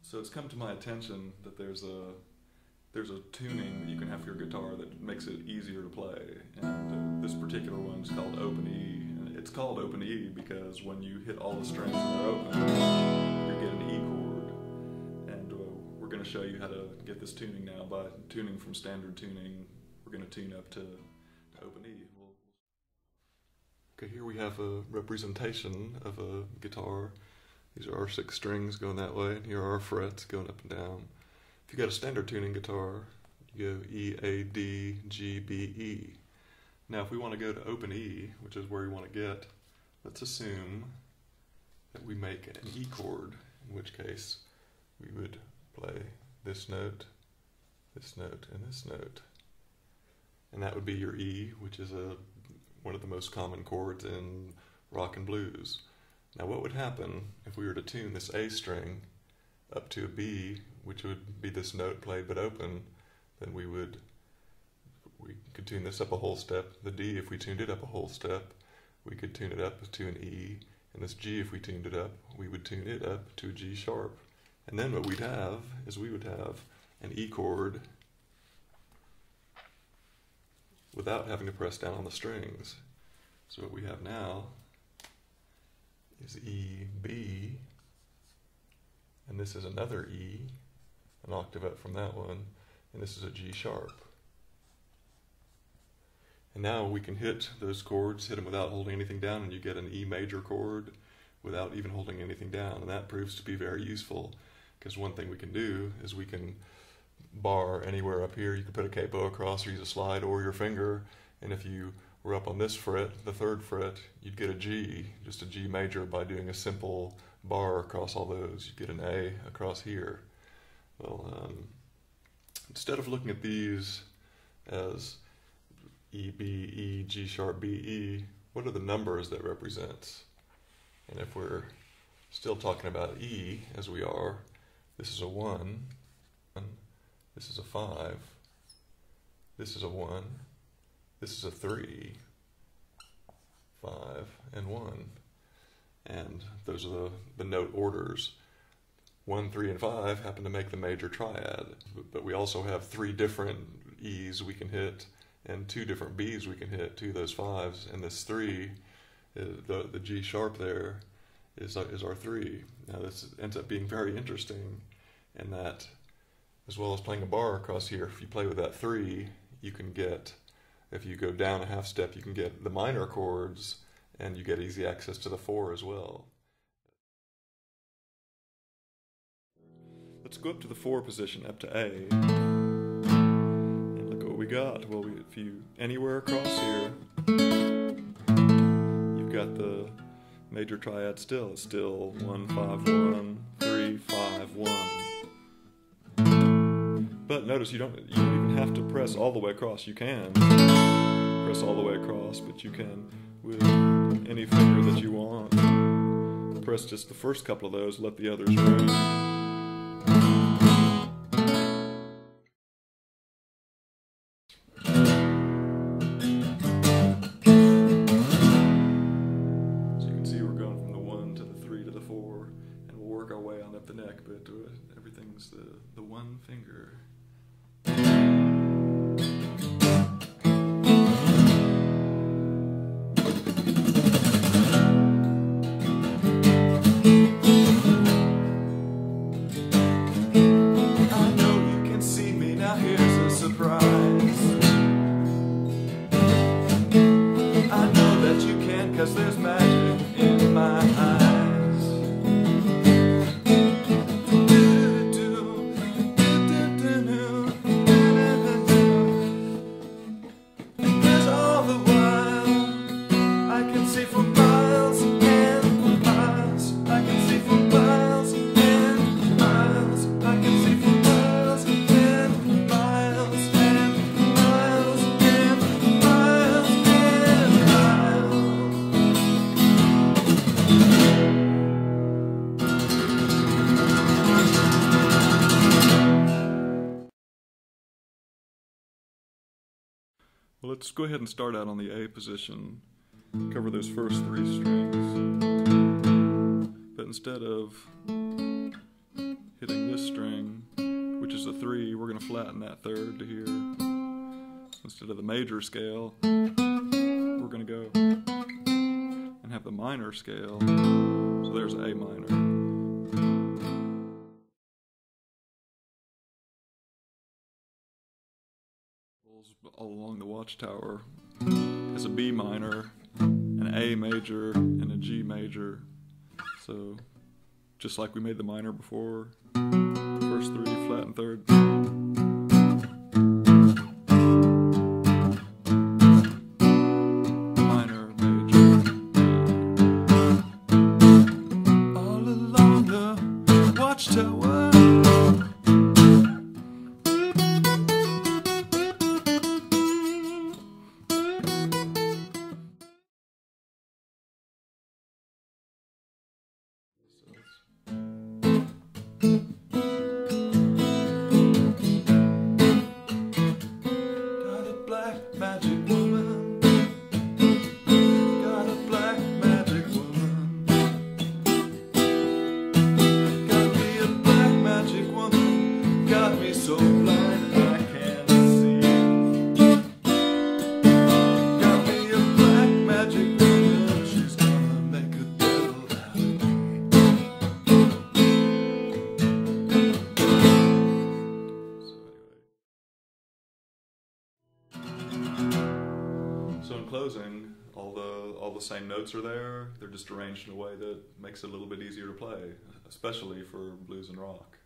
So it's come to my attention that there's a tuning that you can have for your guitar that makes it easier to play, and this particular one is called Open E. And it's called Open E because when you hit all the strings and they're open, you get an E chord. And we're going to show you how to get this tuning now by tuning from standard tuning. We're going to tune up to Open E. Okay, here we have a representation of a guitar. These are our 6 strings going that way, and here are our frets going up and down. If you got a standard tuning guitar, you go E, A, D, G, B, E. Now if we want to go to Open E, which is where we want to get, let's assume that we make an E chord, in which case we would play this note, and this note. And that would be your E, which is one of the most common chords in rock and blues. Now what would happen if we were to tune this A string up to a B, which would be this note played but open? Then we could tune this up a whole step. The D, if we tuned it up a whole step, we could tune it up to an E. And this G, if we tuned it up, we would tune it up to a G sharp. And then what we'd have is we would have an E chord without having to press down on the strings. So what we have now is E, B, and this is another E, an octave up from that one, and this is a G sharp. And now we can hit those chords, hit them without holding anything down, and you get an E major chord without even holding anything down. And that proves to be very useful, because one thing we can do is we can bar anywhere up here. You can put a capo across or use a slide or your finger, and if you were up on this fret, the 3rd fret, you'd get a G, just a G major by doing a simple bar across all those. You'd get an A across here. Well, instead of looking at these as E, B, E, G sharp, B, E, what are the numbers that represents? And if we're still talking about E, as we are, this is a 1, this is a 5, this is a 1, this is a 3, 5, and 1. And those are the note orders. 1, 3, and 5 happen to make the major triad. But we also have 3 different E's we can hit and 2 different B's we can hit, 2 of those 5s. And this 3, the G sharp there, is our 3. Now this ends up being very interesting in that, as well as playing a bar across here, if you play with that 3, you can get, if you go down a half step, you can get the minor chords, and you get easy access to the 4 as well. Let's go up to the 4 position, up to A, and look at what we got. Well, if you anywhere across here, you've got the major triad still. It's still 1, 5, 1, 3, 5, 1. But notice you don't even have to press all the way across. You can press all the way across, but you can with any finger that you want. Press just the first couple of those, let the others ring. So you can see we're going from the 1 to the 3 to the 4, and we'll work our way on up the neck, but everything's the one finger. Cause there's magic in my eyes. Because all the while I can see for miles and miles. I can see for miles and miles. I can see for miles and miles and miles and miles and miles. Well, let's go ahead and start out on the A position, cover those first 3 strings, but instead of hitting this string, which is a 3, we're going to flatten that third to here. So instead of the major scale, we're going to go and have the minor scale. So there's A minor. All along the watchtower has a B minor, an A major, and a G major. So just like we made the minor before, first 3, flat and third. Minor, major. All along the watchtower. Magic woman, got a black magic woman, got me a black magic woman, got me so blind I can't see. Got me a black magic woman, she's gonna make a devil out of me. So in closing, all the same notes are there. They're just arranged in a way that makes it a little bit easier to play, especially for blues and rock.